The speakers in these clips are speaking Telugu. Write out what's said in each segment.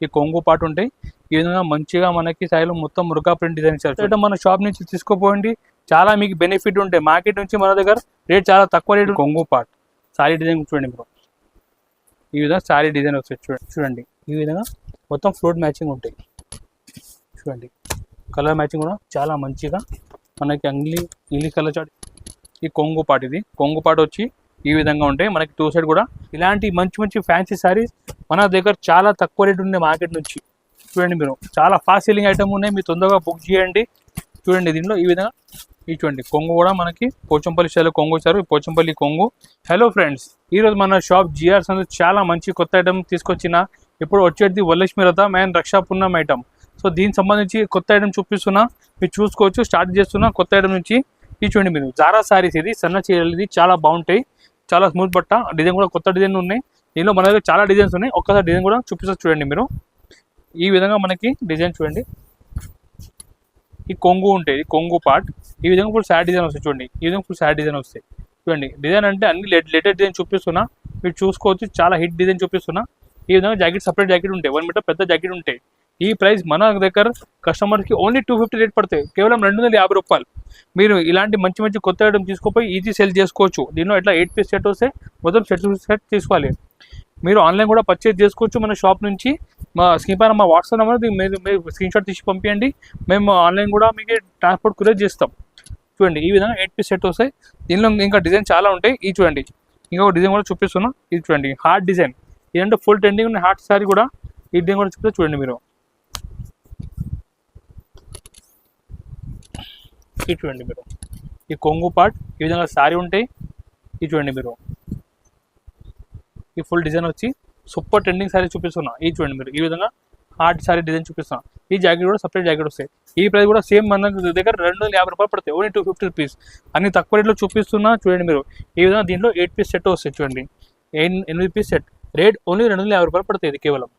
ఈ కొంగు పాటు ఉంటాయి. ఈ విధంగా మంచిగా మనకి సాయిలో మొత్తం మురుగా ప్రింట్ డిజైన్ ఇచ్చారు. మన షాప్ నుంచి తీసుకోపోండి, చాలా మీకు బెనిఫిట్ ఉంటాయి. మార్కెట్ నుంచి మన దగ్గర రేట్ చాలా తక్కువ రేటు. కొంగు పార్ట్ సారీ డిజైన్ చూడండి బ్రో, ఈ విధంగా సారీ డిజైన్ వస్తుంది. చూడండి ఈ విధంగా మొత్తం ఫ్లోట్ మ్యాచింగ్ ఉంటాయి. చూడండి కలర్ మ్యాచింగ్ కూడా చాలా మంచిగా మనకి ఇంగ్లీష్ కలర్ చాట్. ఈ కొంగు పాటు, ఇది కొంగు పాటు వచ్చి ఈ విధంగా ఉంటాయి. మనకి టూ సైడ్ కూడా ఇలాంటి మంచి మంచి ఫ్యాన్సీ సారీస్ మన దగ్గర చాలా తక్కువ రేటు ఉన్నాయి మార్కెట్ నుంచి. చూడండి మీరు, చాలా ఫాస్ట్ సెల్లింగ్ ఐటమ్ ఉన్నాయి, మీరు తొందరగా బుక్ చేయండి. చూడండి దీనిలో ఈ విధంగా ఈ చూడండి కొంగు కూడా మనకి పోచంపల్లి స్టైల్లో కొంగు వచ్చారు. పోచంపల్లి కొంగు. హలో ఫ్రెండ్స్, ఈరోజు మన షాప్ జిఆర్స్ అనేది చాలా మంచి కొత్త ఐటమ్ తీసుకొచ్చిన. ఇప్పుడు వచ్చేది వరలక్ష్మి రథం అండ్ రక్షాపుణ్యం ఐటమ్. సో దీనికి సంబంధించి కొత్త ఐటమ్ చూపిస్తున్నా, మీరు చూసుకోవచ్చు. స్టార్ట్ చేస్తున్నా కొత్త ఐటమ్ నుంచి. ఇది చూడండి మీరు, జారా సారీస్, ఇది సన్న చీరలు, ఇది చాలా బాగుంటాయి, చాలా స్మూత్ బట్ట. డిజైన్ కూడా కొత్త డిజైన్ ఉన్నాయి. దీనిలో మన దగ్గర చాలా డిజైన్స్ ఉన్నాయి. ఒక్కసారి డిజైన్ కూడా చూపిస్తారు చూడండి మీరు. ఈ విధంగా మనకి డిజైన్ చూడండి, ఈ కొంగు ఉంటాయి, కొంగు పార్ట్. ఈ విధంగా ఫుల్ శారీ డిజైన్ వస్తాయి. చూడండి ఈ విధంగా ఫుల్ శారీ డిజైన్ వస్తాయి. చూడండి డిజైన్ అంటే అన్ని లేటెస్ట్ డిజైన్ చూపిస్తున్నా, మీరు చూసుకోవచ్చు. చాలా హిట్ డిజైన్ చూపిస్తున్నా. ఈ విధంగా జాకెట్ సపరేట్ జాకెట్ ఉంటాయి, 1 మీటర్ పెద్ద జాకెట్ ఉంటాయి. ఈ ప్రైస్ మన దగ్గర కస్టమర్కి ఓన్లీ 250 రేట్ పడతాయి, కేవలం 250 రూపాయలు. మీరు ఇలాంటి మంచి మంచి కొత్త ఐటమ్ తీసుకుపోయి ఈజీ సేల్ చేసుకోవచ్చు. దీనిలో ఎట్లా 8 పీస్ సెట్ వస్తే మొత్తం సెట్ తీసుకోవాలి. మీరు ఆన్లైన్ కూడా పర్చేజ్ చేసుకోవచ్చు మన షాప్ నుంచి. మా స్క్రీన్ పైన మా వాట్సాప్ నెంబర్ మీరు స్క్రీన్ షాట్ తీసి పంపించండి, మేము ఆన్లైన్ కూడా మీకు ట్రాన్స్పోర్ట్ కొరియర్ చేస్తాం. చూడండి ఈ విధంగా 8 పీస్ సెట్ వస్తాయి. దీనిలో ఇంకా డిజైన్ చాలా ఉంటాయి. ఇది చూడండి ఇంకొక డిజైన్ కూడా చూపిస్తున్నాం. ఇది చూడండి హార్ట్ డిజైన్, ఇదంటే ఫుల్ ట్రెండింగ్ ఉన్న హార్ట్ సారీ కూడా. ఈ డిజైన్ కూడా చూపిస్తే చూడండి మీరు. ఇది చూడండి మీరు, ఈ కొంగు పార్ట్ ఈ విధంగా సారీ ఉంటాయి. ఇది చూడండి మీరు, ఈ ఫుల్ డిజైన్ వచ్చి సూపర్ ట్రెండింగ్ సారీ చూపిస్తున్నా. ఇది చూడండి మీరు, ఈ విధంగా హార్ట్ సారీ డిజైన్ చూపిస్తున్నా. ఈ జాకెట్ కూడా సపరేట్ జాకెట్ వస్తాయి. ఈ ప్రైస్ కూడా సేమ్ మన దగ్గర 250 రూపాయలు పడతాయి, ఓన్లీ 250 రూపీస్. అన్ని తక్కువ రేట్లో చూపిస్తున్నా. చూడండి మీరు ఈ విధంగా దీంట్లో 8 పీస్ సెట్ వస్తాయి. చూడండి 8 పీస్ సెట్, రేట్ ఓన్లీ 250 రూపాయలు పడుతుంది ఇది కేవలం.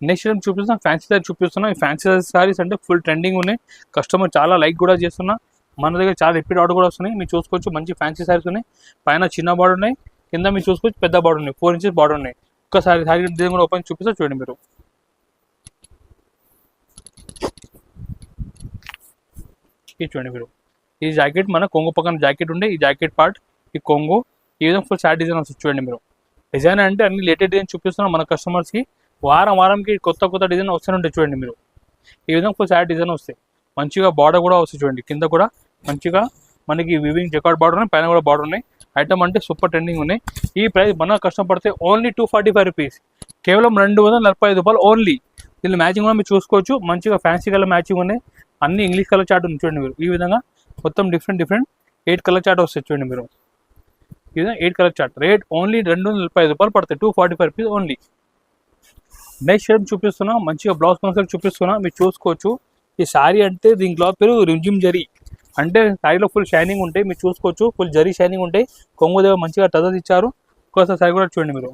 నెక్స్ట్ టైం చూపిస్తున్నా ఫ్యాన్సీ సారీ చూపిస్తున్నా. ఈ ఫ్యాన్సీ సారీస్ అంటే ఫుల్ ట్రెండింగ్ ఉన్నాయి, కస్టమర్ చాలా లైక్ కూడా చేస్తున్నా. మన దగ్గర చాలా రిపీట్ ఆర్డర్ కూడా వస్తున్నాయి. మీరు చూసుకోవచ్చు మంచి ఫ్యాన్సీ సారీస్ ఉన్నాయి. పైన చిన్న బార్డర్ ఉన్నాయి, కింద మీరు చూసుకోవచ్చు పెద్ద బార్డర్ ఉన్నాయి, 4 ఇంచెస్ బార్డర్ ఉన్నాయి. ఒక్కసారి సారీ డిజైన్ కూడా ఓపెన్ చూపిస్తా చూడండి మీరు. ఇది చూడండి మీరు, ఈ జాకెట్ మన కొంగు పక్కన జాకెట్ ఉండే, ఈ జాకెట్ పార్ట్ ఈ కొంగు ఈ విధంగా ఫుల్ సారీ డిజైన్ వస్తుంది. చూడండి మీరు, డిజైన్ అంటే అన్ని లేటెస్ట్ డిజైన్ చూపిస్తున్నాం మన కస్టమర్స్కి. వారంకి కొత్త డిజైన్ వస్తూనే ఉంటాయి. చూడండి మీరు ఈ విధంగా ఫుల్ శారీ డిజైన్ వస్తాయి. మంచిగా బార్డర్ కూడా వస్తాయి. చూడండి కింద కూడా మంచిగా మనకి వివింగ్ జకార్డ్ బార్డర్ ఉన్నాయి, పైన కూడా బార్డర్ ఉన్నాయి. ఐటమ్ అంటే సూపర్ ట్రెండింగ్ ఉన్నాయి. ఈ ప్రైస్ మన కష్టం పడితే ఓన్లీ 245 రూపీస్, కేవలం 245 రూపాయలు ఓన్లీ. దీనిలో మ్యాచింగ్ కూడా మీరు చూసుకోవచ్చు. మంచిగా ఫ్యాన్సీ కలర్ మ్యాచింగ్ ఉన్నాయి, అన్ని ఇంగ్లీష్ కలర్ చార్ట్ ఉంది. చూడండి మీరు ఈ విధంగా మొత్తం డిఫరెంట్ 8 కలర్ చార్ట్ వస్తాయి. చూడండి మీరు ఈ విధంగా 8 కలర్ చార్ట్. రేట్ ఓన్లీ 245 రూపాయలు పడతాయి, 245 రూపీస్ ఓన్లీ. నెక్స్ట్ షేప్ చూపిస్తున్నా, మంచిగా బ్లౌజ్ కాన్సెప్ట్ చూపిస్తున్నా, మీరు చూసుకోవచ్చు. ఈ శారీ అంటే దీని క్లాత్ పేరు రిమ్జిమ్ జరీ, అంటే శారీలో ఫుల్ షైనింగ్ ఉంటాయి. మీరు చూసుకోవచ్చు ఫుల్ జరీ షైనింగ్ ఉంటాయి. కొంగు దగ్గర మంచిగా టజల్స్ ఇచ్చారు. ఒకసారి శారీ కూడా చూడండి మీరు.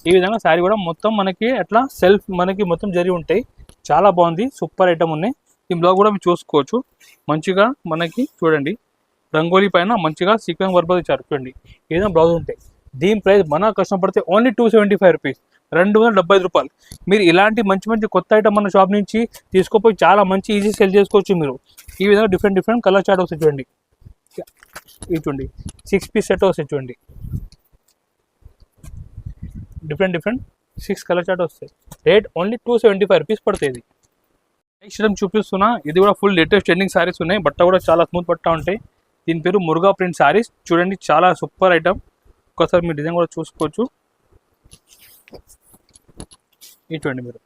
ఈ విధంగా శారీ కూడా మొత్తం మనకి అట్లా సెల్ఫ్ మనకి మొత్తం జరీ ఉంటాయి. చాలా బాగుంది, సూపర్ ఐటమ్ ఉన్నాయి. ఈ బ్లౌజ్ కూడా మీరు చూసుకోవచ్చు. మంచిగా మనకి చూడండి రంగోలీ పైన మంచిగా సీక్వెన్స్ వర్క్ ఇచ్చారు. చూడండి ఈ విధంగా బ్లౌజ్ ఉంటాయి. దీని ప్రైస్ మన కష్టం పడితే ఓన్లీ 275 రూపీస్, 275 రూపాయలు. మీరు ఇలాంటి మంచి కొత్త ఐటమ్ మన షాప్ నుంచి తీసుకుపోయి చాలా మంచి ఈజీ సెల్ చేసుకోవచ్చు మీరు. ఈ విధంగా డిఫరెంట్ కలర్ చార్ట్ వస్తాయి. చూడండి ఇది చూడండి 6 పీస్ సెట్ వస్తాయి. చూడండి డిఫరెంట్ 6 కలర్ చార్ట్ వస్తాయి. రేట్ ఓన్లీ 275 రూపీస్ పడుతుంది. నెక్స్ట్ ఐటమ్ చూపిస్తున్నా, ఇది కూడా ఫుల్ లేటెస్ట్ ట్రెండింగ్ సారీస్ ఉన్నాయి. బట్ట కూడా చాలా స్మూత్ బట్ట ఉంటాయి. దీని పేరు మురుగా ప్రింట్ సారీస్. చూడండి చాలా సూపర్ ఐటమ్. ఒకసారి మీ డిజైన్ కూడా చూసుకోవచ్చు. ఇది చూడండి మీరు,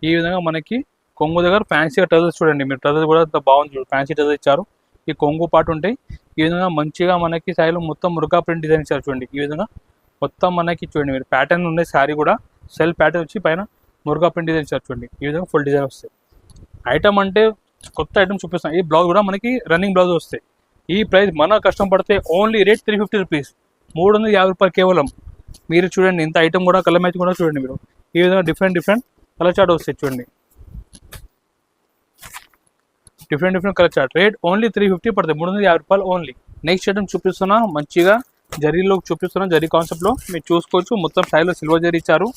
ఈ విధంగా మనకి కొంగు దగ్గర ఫ్యాన్సీగా టజల్స్ చూడండి మీరు. టజల్స్ కూడా అంత బాగుంది, ఫ్యాన్సీ టజల్స్ ఇచ్చారు. ఈ కొంగు పాటు ఉంటాయి. ఈ విధంగా మంచిగా మనకి శారీలో మొత్తం మురుగా ప్రింట్ డిజైన్ ఇచ్చారు. చూడండి ఈ విధంగా మొత్తం మనకి చూడండి మీరు ప్యాటర్న్ ఉన్నాయి. శారీ కూడా సెల్ఫ్ ప్యాటర్న్ వచ్చి పైన మురుగా ప్రింట్ డిజైన్ ఇచ్చారు. చూడండి ఈ విధంగా ఫుల్ డిజైన్ వస్తాయి. ఐటమ్ అంటే కొత్త ఐటమ్ చూపిస్తాం. ఈ బ్లౌజ్ కూడా మనకి రన్నింగ్ బ్లౌజ్ వస్తాయి. ఈ ప్రైస్ మన కష్టం పడితే ఓన్లీ రేట్ 350 రూపీస్, 350 రూపాయలు కేవలం. మీరు చూడండి ఇంత ఐటమ్ కూడా కలర్ మ్యాచ్ కూడా చూడండి మీరు. ఈ విధంగా డిఫరెంట్ కలర్ చార్ట్ వస్తాయి. చూడండి different colour chart. Rate only 350 పడుతుంది, 350 రూపాయలు ఓన్లీ. నెక్స్ట్ ఐటమ్ చూపిస్తున్నా, మంచిగా జరీలో చూపిస్తున్నాం, జరీ కాన్సెప్ట్ లో మీరు చూసుకోవచ్చు. మొత్తం సాయిలో సిల్వర్ జరీ ఇచ్చారు.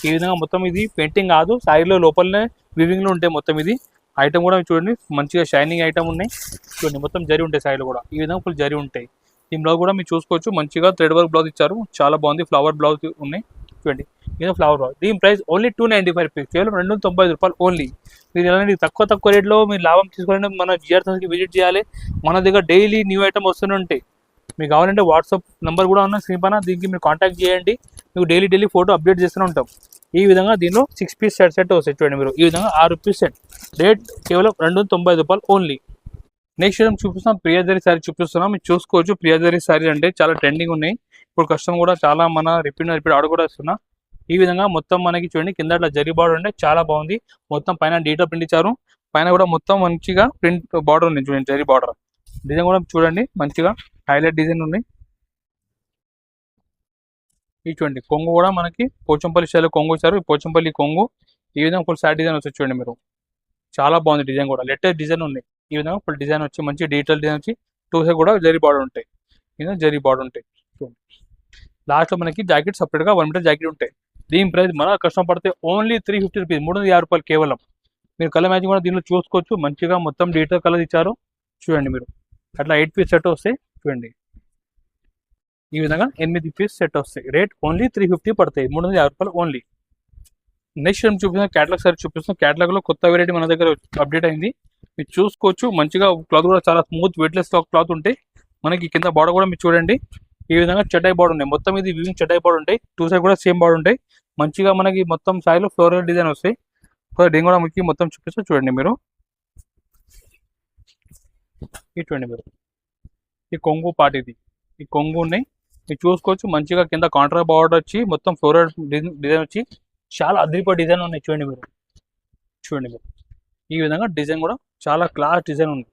ఈ విధంగా మొత్తం ఇది పెయింటింగ్ కాదు, సాయిలో లోపలనే వివింగ్ లో ఉంటాయి మొత్తం. ఇది ఐటమ్ కూడా చూడండి, మంచిగా షైనింగ్ ఐటమ్ ఉన్నాయి చూడండి. మొత్తం జరీ ఉంటాయి సాయిలో కూడా, ఈ విధంగా ఫుల్ జరీ ఉంటాయి. ఈ బ్లౌజ్ కూడా మీరు చూసుకోవచ్చు, మంచిగా థ్రెడ్ వర్క్ బ్లౌజ్ ఇచ్చారు, చాలా బాగుంది. ఫ్లవర్ బ్లౌజ్ ఉన్నాయి చూడండి, ఇది ఫ్లవర్ బ్లౌజ్. దీని ప్రైస్ ఓన్లీ 295 రూపీస్, కేవలం 295 రూపాయలు ఓన్లీ. మీరు ఎలాంటి తక్కువ రేట్లో మీరు లాభం తీసుకోవాలంటే మన జిఆర్సన్కి విజిట్ చేయాలి. మన దగ్గర డైలీ న్యూ ఐటమ్ వస్తూనే ఉంటాయి. మీకు కావాలంటే వాట్సాప్ నెంబర్ కూడా ఉన్న స్క్రీన్ పైన, దీనికి మీరు కాంటాక్ట్ చేయండి. మీకు డైలీ ఫోటో అప్డేట్ చేస్తూనే ఉంటాం. ఈ విధంగా దీనిలో 6 పీస్ సెట్ వస్తాయి చూడండి మీరు. ఈ విధంగా 6 పీస్ సెట్, రేట్ కేవలం 295 రూపాయలు ఓన్లీ. నెక్స్ట్ ఏం చూపిస్తున్నాం, ప్రియదరి శారీ చూపిస్తున్నాం. మీరు చూసుకోవచ్చు, ప్రియదరి శారీ అంటే చాలా ట్రెండింగ్ ఉన్నాయి ఇప్పుడు. కస్టమర్ కూడా చాలా మన రిపీట్ ఆర్డర్ కూడా వస్తున్నా. ఈ విధంగా మొత్తం మనకి చూడండి, కింద అట్లా జరీ బార్డర్ అంటే చాలా బాగుంది. మొత్తం పైన డీటెయిల్ ప్రింట్ ఇచ్చారు, పైన కూడా మొత్తం మంచిగా ప్రింట్ బార్డర్ ఉంది చూడండి, జరీ బార్డర్. డిజైన్ కూడా చూడండి, మంచిగా హైలైట్ డిజైన్ ఉన్నాయి. ఈ చూడండి, కొంగు కూడా మనకి పోచంపల్లి స్టైల్ కొంగు ఇచ్చారు. పోచంపల్లి కొంగు, ఈ విధంగా ఫుల్ శారీ డిజైన్ వచ్చి చూడండి మీరు, చాలా బాగుంది. డిజైన్ కూడా లేటెస్ట్ డిజైన్ ఉంది. ఈ విధంగా ఫుల్ డిజైన్ వచ్చి మంచి డీటెయిల్ డిజైన్ వచ్చి, టూ సైడ్ కూడా జరీ బార్డర్ ఉంటాయి. ఈ జరీ బార్డర్ ఉంటాయి చూడండి. లాస్ట్లో మనకి జాకెట్ సపరేట్గా 1 మీటర్ జాకెట్ ఉంటాయి. దీని ప్రైస్ మన కష్టం పడితే ఓన్లీ 350 రూపీస్, 350 రూపాయలు కేవలం. మీరు కలర్ మ్యాచింగ్ కూడా దీనిలో చూసుకోవచ్చు, మంచిగా మొత్తం డీటెయిల్ కలర్ ఇచ్చారు చూడండి మీరు. అట్లా 8 పీస్ సెట్ వస్తాయి చూడండి. ఈ విధంగా 8 పీస్ సెట్ వస్తాయి, రేట్ ఓన్లీ 350 పడతాయి, 350 రూపాయలు ఓన్లీ. నెక్స్ట్ ఏం చూపిస్తున్నా, క్యాటలాగ్ సారీ చూపిస్తున్నాం. క్యాటలాగ్ లో కొత్త వెరైటీ మన దగ్గర అప్డేట్ అయింది, మీరు చూసుకోవచ్చు. మంచిగా క్లాత్ కూడా చాలా స్మూత్ వెయిట్లెస్ క్లాత్ ఉంటాయి. మనకి కింద బార్డర్ కూడా మీరు చూడండి, ఈ విధంగా చటాయి బార్డర్ ఉన్నాయి. మొత్తం ఇది వివింగ్ చటాయి బార్డర్ ఉంటాయి, టూ సైడ్ కూడా సేమ్ బార్డర్ ఉంటాయి. మంచిగా మనకి మొత్తం సాయిలో ఫ్లోరల్ డిజైన్ వస్తాయి. దీని కూడా మీకు మొత్తం చూపిస్తూ చూడండి మీరు. ఇది చూడండి మీరు, ఈ కొంగు పార్ట్, ఇది ఈ కొంగు ఉన్నాయి మీరు చూసుకోవచ్చు. మంచిగా కింద కాంట్రా బార్డర్ వచ్చి మొత్తం ఫ్లోరల్ డిజైన్ వచ్చి చాలా అద్భుత డిజైన్ ఉన్నాయి చూడండి మీరు. చూడండి మీరు, ఈ విధంగా డిజైన్ కూడా చాలా క్లాస్ డిజైన్ ఉంది.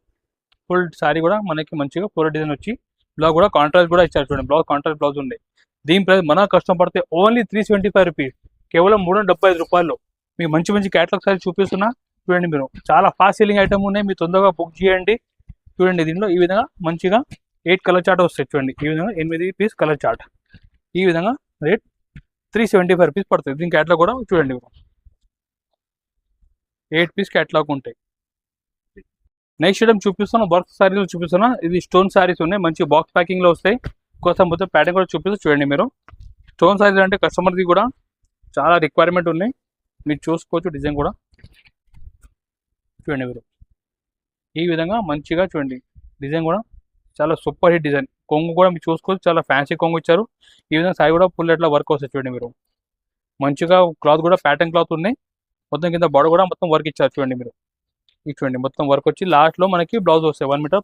ఫుల్ శారీ కూడా మనకి మంచిగా ఫ్లోరల్ డిజైన్ వచ్చి, బ్లౌజ్ కూడా కాంట్రాస్ట్ కూడా ఇచ్చారు చూడండి. బ్లౌజ్ కాంట్రాస్ట్ బ్లౌజ్ ఉంది. దీని ప్రైస్ మన కష్టం పడితే ఓన్లీ 375 రూపీస్, కేవలం 375 రూపాయలు. మీకు మంచి క్యాటలాగ్ సారీ చూపిస్తున్నా చూడండి మీరు. చాలా ఫాస్ట్ సెల్లింగ్ ఐటమ్ ఉన్నాయి, మీరు తొందరగా బుక్ చేయండి చూడండి. దీనిలో ఈ విధంగా మంచిగా 8 కలర్ చార్ట్ వస్తాయి చూడండి. ఈ విధంగా 8 పీస్ కలర్ చార్ట్, ఈ విధంగా రేట్ 375 రూపీస్ పడుతుంది. దీని క్యాటలాగ్ కూడా చూడండి, 8 పీస్ క్యాటలాగ్ ఉంటాయి. నెక్స్ట్ ఐటమ్ చూపిస్తున్నా, వర్క్ శారీలు చూపిస్తున్నా. ఇది స్టోన్ శారీస్ ఉన్నాయి, మంచి బాక్స్ ప్యాకింగ్ లో వస్తాయి. కోసం మొత్తం ప్యాటర్న్ కూడా చూపిస్తూ చూడండి మీరు. స్టోన్ శారీస్ అంటే కస్టమర్ది కూడా చాలా రిక్వైర్మెంట్ ఉన్నాయి, మీరు చూసుకోవచ్చు. డిజైన్ కూడా చూడండి మీరు, ఈ విధంగా మంచిగా చూడండి. డిజైన్ కూడా చాలా సూపర్ హిట్ డిజైన్. కొంగు కూడా మీరు చూసుకోవచ్చు, చాలా ఫ్యాన్సీ కొంగు ఇచ్చారు. ఈ విధంగా సాయి కూడా ఫుల్ ఎట్లా వర్క్ వస్తుంది చూడండి మీరు. మంచిగా క్లాత్ కూడా ప్యాటర్న్ క్లాత్ ఉన్నాయి. మొత్తం కింద బార్డర్ కూడా మొత్తం వర్క్ ఇచ్చారు చూడండి మీరు. ఇది చూడండి, మొత్తం వర్క్ వచ్చి లాస్ట్లో మనకి బ్లౌజ్ వస్తాయి, 1 మీటర్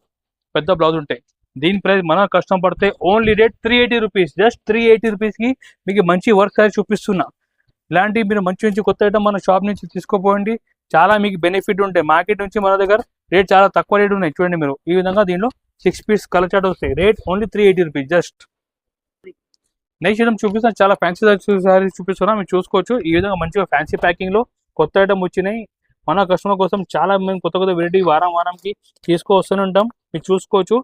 పెద్ద బ్లౌజ్ ఉంటాయి. దీని ప్రైస్ మన కష్టం పడితే ఓన్లీ రేట్ 380 రూపీస్, జస్ట్ 380 రూపీస్కి మీకు మంచి వర్క్ సారీ చూపిస్తున్నా. ఇలాంటి మీరు మంచి కొత్త ఐటమ్ మన షాప్ నుంచి తీసుకోపోండి, చాలా మీకు బెనిఫిట్ ఉంటాయి. మార్కెట్ నుంచి మన దగ్గర రేట్ చాలా తక్కువ రేట్ ఉన్నాయి చూడండి మీరు. ఈ విధంగా దీనిలో 6 పీస్ కలర్ చార్ట్ వస్తాయి, rate only 380 rupees just. Next item చూపిస్తాను, చాలా ఫ్యాన్సీ సారీ చూపిస్తున్నా, మీరు చూసుకోవచ్చు. ఈ విధంగా మంచిగా ఫ్యాన్సీ ప్యాకింగ్లో కొత్త ఐటమ్ వచ్చినాయి. మన కస్టమర్ కోసం చాలా మేము కొత్త వెరైటీ వారంకి తీసుకువస్తూనే ఉంటాం, మీరు చూసుకోవచ్చు.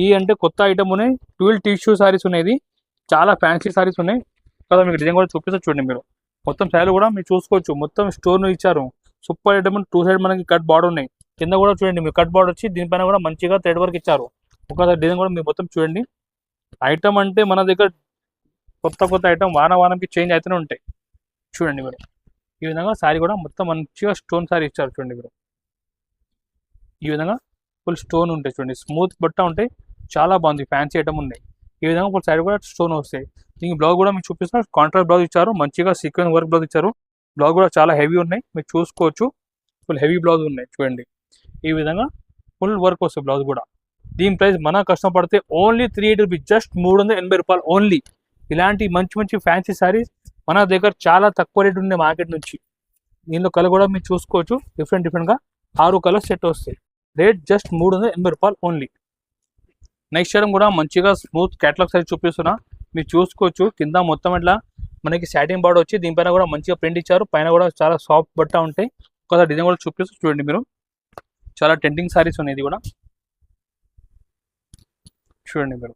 ఈ అంటే కొత్త ఐటమ్ ఉన్నాయి, ట్విల్ టిష్యూ సారీస్ ఉన్నాయి, చాలా ఫ్యాన్సీ సారీస్ ఉన్నాయి కదా. మీకు డిజైన్ కూడా చూపిస్తా చూడండి మీరు. మొత్తం శారీ కూడా మీరు చూసుకోవచ్చు, మొత్తం స్టోన్ ఇచ్చారు. సూపర్ ఐటమ్, టూ సైడ్ మనకి కట్ బార్డర్ ఉన్నాయి. కింద కూడా చూడండి మీరు, కట్ బార్డర్ వచ్చి దీనిపైన కూడా మంచిగా థ్రెడ్ వర్క్ ఇచ్చారు. ఒకసారి డిజైన్ కూడా మీరు మొత్తం చూడండి. ఐటమ్ అంటే మన దగ్గర కొత్త ఐటమ్ వారంకి చేంజ్ అవుతూనే ఉంటాయి చూడండి మీరు. ఈ విధంగా శారీ కూడా మొత్తం మంచిగా స్టోన్ శారీ ఇచ్చారు చూడండి మీరు. ఈ విధంగా ఫుల్ స్టోన్ ఉంటాయి చూడండి, స్మూత్ బట్ట ఉంటాయి, చాలా బాగుంది. ఫ్యాన్సీ ఐటమ్ ఉన్నాయి. ఈ విధంగా ఫుల్ శారీ కూడా స్టోన్ వస్తాయి. దీనికి బ్లౌజ్ కూడా మీకు చూపిస్తారు, కాంట్రాస్ట్ బ్లౌజ్ ఇచ్చారు, మంచిగా సీక్వెన్స్ వర్క్ బ్లౌజ్ ఇచ్చారు. బ్లౌజ్ కూడా చాలా హెవీ ఉన్నాయి, మీరు చూసుకోవచ్చు. ఫుల్ హెవీ బ్లౌజ్ ఉన్నాయి చూడండి. ఈ విధంగా ఫుల్ వర్క్ వస్తుంది బ్లౌజ్ కూడా. దీని ప్రైస్ మన కష్టపడితే ఓన్లీ 380 రూపీస్, జస్ట్ 380 రూపాయలు ఓన్లీ. ఇలాంటి మంచి ఫ్యాన్సీ శారీస్ మన దగ్గర చాలా తక్కువ రేటు ఉంది మార్కెట్ నుంచి. దీనిలో కలర్ కూడా మీరు చూసుకోవచ్చు, డిఫరెంట్గా 6 కలర్స్ సెట్ వస్తాయి, రేట్ జస్ట్ 380 రూపాయలు ఓన్లీ. నెక్స్ట్ ఐటమ్ కూడా మంచిగా స్మూత్ క్యాటలాగ్ సైజ్ చూపిస్తున్నా, మీరు చూసుకోవచ్చు. కింద మొత్తం ఇట్లా మనకి సాటిన్ బార్డర్ వచ్చి దీనిపైన కూడా మంచిగా ప్రింట్ ఇచ్చారు. పైన కూడా చాలా సాఫ్ట్ బట్ట ఉంటాయి. ఒకసారి డిజైన్ కూడా చూపిస్తూ చూడండి మీరు. చాలా టెంటింగ్ సారీస్ ఉన్నాయి, ఇది కూడా చూడండి మీరు.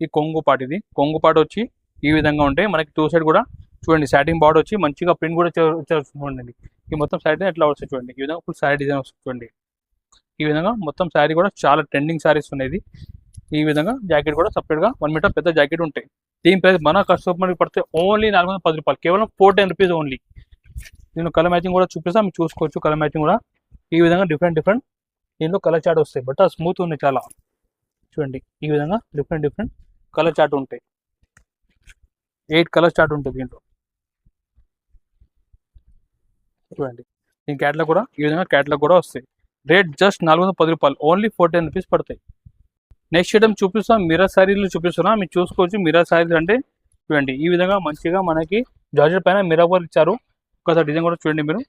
ఈ కొంగు పార్ట్, ఇది కొంగు పార్ట్ వచ్చి ఈ విధంగా ఉంటాయి. మనకి టూ సైడ్ కూడా చూడండి సాటిన్ బార్డర్ వచ్చి మంచిగా ప్రింట్ కూడా చూడండి. ఈ మొత్తం శారీ ఎట్లా వస్తుంది చూడండి. ఈ విధంగా ఫుల్ శారీ డిజైన్ వస్తుంది చూడండి. ఈ విధంగా మొత్తం శారీ కూడా చాలా ట్రెండింగ్ శారీస్ ఉన్నాయి. ఈ విధంగా జాకెట్ కూడా సపరేట్గా 1 మీటర్ పెద్ద జాకెట్ ఉంటాయి. దీని ప్రైస్ మన కస్టమర్కి పడితే ఓన్లీ 410 రూపాయలు, కేవలం 410 రూపీస్ ఓన్లీ. నేను కలర్ మ్యాచింగ్ కూడా చూపిస్తాను, మీరు చూసుకోవచ్చు. కలర్ మ్యాచింగ్ కూడా ఈ విధంగా డిఫరెంట్ దీనిలో కలర్ చార్ట్ వస్తాయి. బట్ స్మూత్ ఉన్నాయి చాలా. చూడండి ఈ విధంగా డిఫరెంట్ కలర్ చార్ట్ ఉంటాయి. 8 కలర్ చార్ట్ ఉంటుంది దీంట్లో. చూడండి దీని క్యాట్లాగ్ కూడా ఈ విధంగా క్యాట్లాగ్ కూడా వస్తాయి. రేట్ జస్ట్ 410 రూపాయలు, ఓన్లీ 410 రూపీస్ పడతాయి. నెక్స్ట్ ఐటమ్ చూపిస్తాం, మిర్రర్ శారీలు చూపిస్తున్నా, మీరు చూసుకోవచ్చు. మిర్రర్ శారీస్ అంటే చూడండి ఈ విధంగా మంచిగా మనకి జార్జెట్ పైన మిర్రర్ వర్క్ ఇచ్చారు. ఒకసారి డిజైన్ కూడా చూడండి మీరు.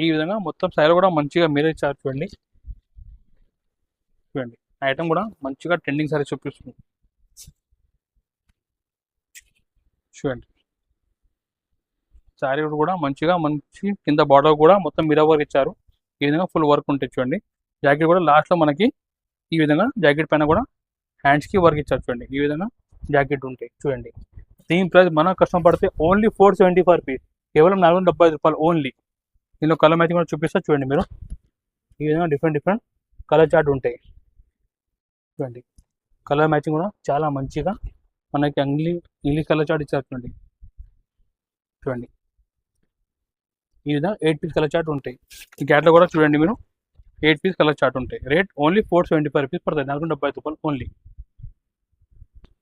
ఈ విధంగా మొత్తం శారీ కూడా మంచిగా మిర్రర్ ఇచ్చారు చూడండి. చూడండి ఐటమ్ కూడా మంచిగా ట్రెండింగ్ శారీ చూపిస్తుంది. చూడండి శారీ కూడా మంచిగా మంచి కింద బార్డర్ కూడా మొత్తం మిర్రర్ వర్క్ ఇచ్చారు. ఈ విధంగా ఫుల్ వర్క్ ఉంటుంది చూడండి. జాకెట్ కూడా లాస్ట్లో మనకి ఈ విధంగా జాకెట్ పైన కూడా హ్యాండ్స్కి వర్క్ ఇచ్చారు చూడండి. ఈ విధంగా జాకెట్ ఉంటాయి చూడండి. దీని ప్రైస్ మన కష్టం పడితే ఓన్లీ 475 రూపీస్, కేవలం 475 రూపాయలు ఓన్లీ. దీనిలో కలర్ మ్యాచింగ్ కూడా చూపిస్తా చూడండి మీరు. ఈ విధంగా డిఫరెంట్ కలర్ చార్ట్ ఉంటాయి చూడండి. కలర్ మ్యాచింగ్ కూడా చాలా మంచిగా మనకి ఇంగ్లీష్ కలర్ చార్ట్ ఇచ్చారు చూడండి. చూడండి ఈ విధంగా 8 పీస్ కలర్ చార్ట్ ఉంటాయి. ఈ క్యాట్లో కూడా చూడండి మీరు 8 పీస్ కలర్ చార్ట్ ఉంటాయి. రేట్ ఓన్లీ 475 రూపీస్ పడుతుంది, 475 రూపాయలు ఓన్లీ.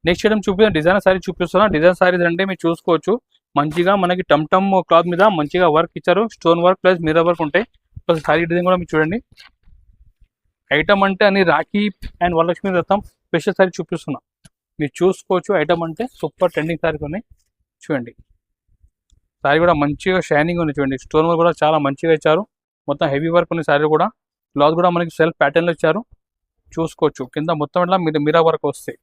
నెక్స్ట్ ఐటమ్ చూపిస్తున్న డిజైనర్ శారీ చూపిస్తున్నా. డిజైనర్ శారీస్ అంటే మీరు చూసుకోవచ్చు. మంచిగా మనకి టమ్ క్లాత్ మీద మంచిగా వర్క్ ఇచ్చారు. Stone work plus mirror work ఉంటాయి. ప్లస్ శారీ డిజైన్ కూడా మీరు చూడండి. ఐటమ్ అంటే అని రాఖీ అండ్ వరలక్ష్మి వ్రతం స్పెషల్ శారీ చూపిస్తున్నా, మీరు చూసుకోవచ్చు. ఐటమ్ అంటే సూపర్ ట్రెండింగ్ శారీస్ ఉన్నాయి చూడండి. శారీ కూడా మంచిగా షైనింగ్ ఉంది చూడండి. స్టోన్ వర్క్ కూడా చాలా మంచిగా ఇచ్చారు. మొత్తం హెవీ వర్క్ ఉన్న శారీ కూడా. క్లాత్ కూడా మనకి సెల్ఫ్ ప్యాటర్న్లో ఇచ్చారు చూసుకోవచ్చు. కింద మొత్తం ఇట్లా మిర్రర్ వర్క్ వస్తాయి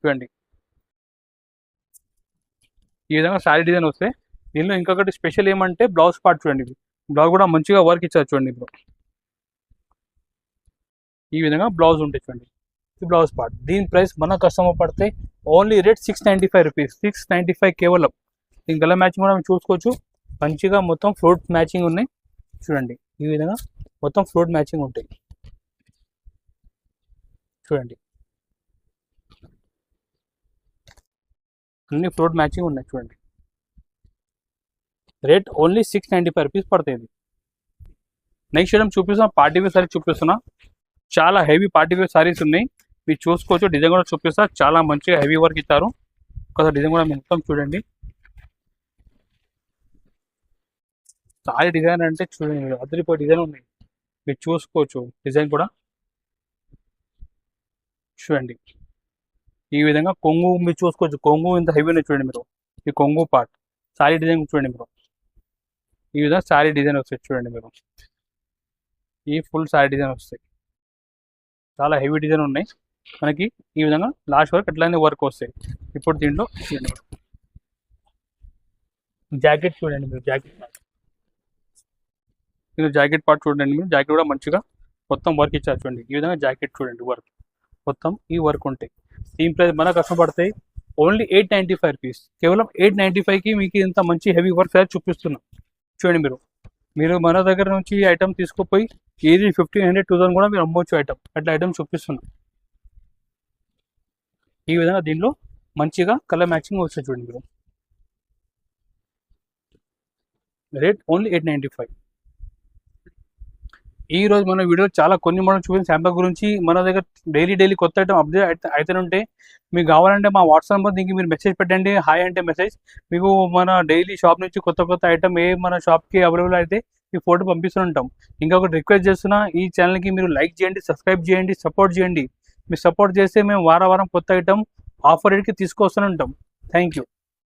చూడండి. ఈ విధంగా శారీ డిజైన్ వస్తాయి. దీనిలో ఇంకొకటి స్పెషల్ ఏమంటే బ్లౌజ్ పార్ట్ చూడండి. బ్లౌజ్ కూడా మంచిగా వర్క్ ఇచ్చారు చూడండి. ఇప్పుడు ఈ విధంగా బ్లౌజ్ ఉంటాయి చూడండి. ఈ బ్లౌజ్ పార్ట్ దీని ప్రైస్ మన కస్టమర్ పడితే ఓన్లీ రేట్ 695 రూపీస్, 695 కేవలం. దీని కలర్ మ్యాచింగ్ కూడా మీరు చూసుకోవచ్చు. మంచిగా మొత్తం ఫ్రూట్ మ్యాచింగ్ ఉన్నాయి చూడండి. ఈ విధంగా మొత్తం ఫ్రూట్ మ్యాచింగ్ ఉంటాయి చూడండి. అన్ని ఫ్రూట్ మ్యాచింగ్ ఉన్నాయి చూడండి. రేట్ ఓన్లీ 695 రూపీస్ పడుతుంది. నెక్స్ట్ ఐటమ్ చూపిస్తున్నా, పార్టీ వేర్ సారీ చూపిస్తున్నా. చాలా హెవీ పార్టీ వేర్ సారీస్ ఉన్నాయి, మీరు చూసుకోవచ్చు. డిజైన్ కూడా చూపిస్తా. చాలా మంచిగా హెవీ వర్క్ ఇచ్చారు. ఒకసారి డిజైన్ కూడా మొత్తం చూడండి. సారీ డిజైన్ అంటే చూడండి అదిరిపోయి డిజైన్ ఉన్నాయి, మీరు చూసుకోవచ్చు. డిజైన్ కూడా చూడండి. ఈ విధంగా కొంగు మీరు చూసుకోవచ్చు. కొంగు ఇంత హెవీ ఉన్నాయి చూడండి మీరు. ఈ కొంగు పార్ట్ సారీ డిజైన్ చూడండి మీరు. ఈ విధంగా సారీ డిజైన్ వస్తాయి చూడండి మీరు. ఈ ఫుల్ సారీ డిజైన్ వస్తాయి. చాలా హెవీ డిజైన్ ఉన్నాయి మనకి. ఈ విధంగా లాస్ట్ వరకు ఎట్లయినా వర్క్ వస్తాయి. ఇప్పుడు దీంట్లో జాకెట్ చూడండి మీరు. జాకెట్ పార్ట్ చూడండి మీరు. జాకెట్ కూడా మంచిగా మొత్తం వర్క్ ఇచ్చారు చూడండి. ఈ విధంగా జాకెట్ చూడండి వర్క్ మొత్తం ఈ వర్క్ ఉంటాయి. దీని ప్రైస్ మన కష్టపడతాయి ఓన్లీ 895 రూపీస్, కేవలం 895కి మీకు ఇంత మంచి హెవీ వర్క్ సారీ చూపిస్తున్నాం చూడండి మీరు. మీరు మన దగ్గర నుంచి ఐటమ్ తీసుకుపోయి ఈజీ 1500-2000 కూడా మీరు అమ్మవచ్చు ఐటమ్. అట్లా ఐటమ్ చూపిస్తున్నాం. ఈ విధంగా దీనిలో మంచిగా కలర్ మ్యాచింగ్ వస్తుంది చూడండి మీరు. Rate only 895. ఈ రోజు మన వీడియో చాలా కొన్ని మనం చూపించిన శాంపుల్ గురించి. మన దగ్గర డైలీ కొత్త ఐటమ్ అప్డేట్ అయితే ఉంటే మీకు కావాలంటే మా వాట్సాప్ నెంబర్ దీనికి మీరు మెసేజ్ పెట్టండి. హాయ్ అంటే మెసేజ్. మీకు మన డైలీ షాప్ నుంచి కొత్త ఐటమ్ మన షాప్కి అవైలబుల్ అయితే ఈ ఫోటో పంపిస్తుంటాం. ఇంకొకటి రిక్వెస్ట్ చేస్తున్నా, ఈ ఛానల్కి మీరు లైక్ చేయండి, సబ్స్క్రైబ్ చేయండి, సపోర్ట్ చేయండి. మీరు సపోర్ట్ చేస్తే మేము వారం కొత్త ఐటమ్ ఆఫర్ రేట్కి తీసుకొస్తూనే ఉంటాం. Thank you.